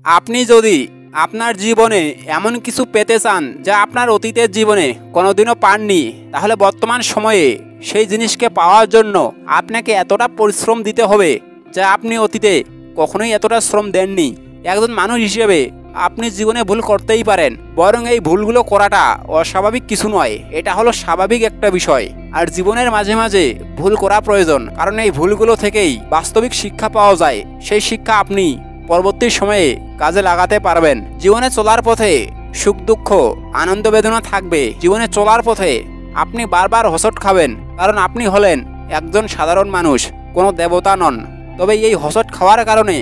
আপনি যদি আপনার জীবনে এমন কিছু পেতে চান যা আপনার অতীতের জীবনে কোনোদিনও পাননি, তাহলে বর্তমান সময়ে সেই জিনিসকে পাওয়ার জন্য আপনাকে এতটা পরিশ্রম দিতে হবে যা আপনি অতীতে কখনোই এতটা শ্রম দেননি। একজন মানুষ হিসেবে আপনি জীবনে ভুল করতেই পারেন, বরং এই ভুলগুলো করাটা অস্বাভাবিক কিছু নয়, এটা হলো স্বাভাবিক একটা বিষয়। আর জীবনের মাঝে মাঝে ভুল করা প্রয়োজন, কারণ এই ভুলগুলো থেকেই বাস্তবিক শিক্ষা পাওয়া যায়। সেই শিক্ষা আপনি পরবর্তী সময়ে কাজে লাগাতে পারবেন। জীবনে চলার পথে সুখ দুঃখ আনন্দ বেদনা থাকবে। জীবনে চলার পথে আপনি বারবার হোঁচট খাবেন, কারণ আপনি হলেন একজন সাধারণ মানুষ, কোনো দেবতা নন। তবে এই হোঁচট খাওয়ার কারণে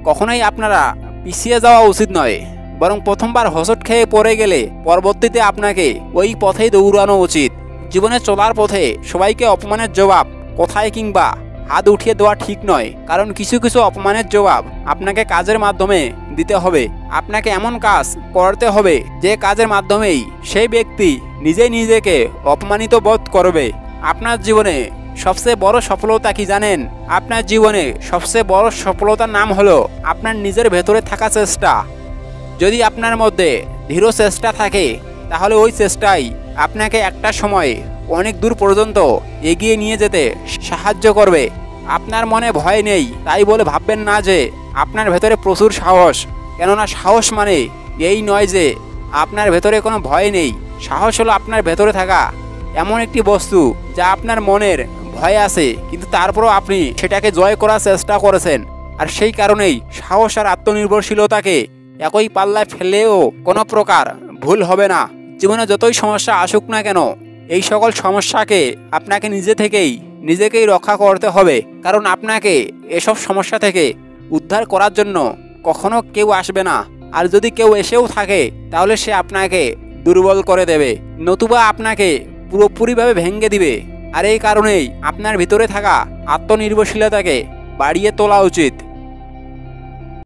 কখনোই আপনারা পিছিয়ে যাওয়া উচিত নয়, বরং প্রথমবার হোঁচট খেয়ে পড়ে গেলে পরবর্তীতে আপনাকে ওই পথেই দৌড়ানো উচিত। জীবনে চলার পথে সবাইকে অপমানের জবাব কোথায় কিংবা হাত উঠিয়ে দেওয়া ঠিক নয়, কারণ কিছু কিছু অপমানের জবাব আপনাকে কাজের মাধ্যমে দিতে হবে। আপনাকে এমন কাজ করতে হবে যে কাজের মাধ্যমেই সেই ব্যক্তি নিজেই নিজেকে অপমানিত বোধ করবে। আপনার জীবনে সবচেয়ে বড় সফলতা কি জানেন? আপনার জীবনে সবচেয়ে বড় সফলতার নাম হলো আপনার নিজের ভেতরে থাকা চেষ্টা। যদি আপনার মধ্যে দৃঢ় চেষ্টা থাকে, তাহলে ওই চেষ্টাই আপনাকে একটা সময় অনেক দূর পর্যন্ত এগিয়ে নিয়ে যেতে সাহায্য করবে। আপনার মনে ভয় নেই তাই বলে ভাববেন না যে আপনার ভেতরে প্রচুর সাহস, কেননা সাহস মানে এই নয় যে আপনার ভেতরে কোনো ভয় নেই। সাহস হলো আপনার ভেতরে থাকা এমন একটি বস্তু যা আপনার মনের ভয় আছে, কিন্তু তারপরও আপনি সেটাকে জয় করার চেষ্টা করেছেন। আর সেই কারণেই সাহস আর আত্মনির্ভরশীলতাকে একই পাল্লায় ফেললেও কোনো প্রকার ভুল হবে না। জীবনে যতই সমস্যা আসুক না কেন, এই সকল সমস্যাকে আপনাকে নিজেকেই রক্ষা করতে হবে, কারণ আপনাকে এসব সমস্যা থেকে উদ্ধার করার জন্য কখনো কেউ আসবে না। আর যদি কেউ এসেও থাকে, তাহলে সে আপনাকে দুর্বল করে দেবে, নতুবা আপনাকে পুরোপুরিভাবে ভেঙে দিবে। আর এই কারণেই আপনার ভিতরে থাকা আত্মনির্ভরশীলতাকে বাড়িয়ে তোলা উচিত।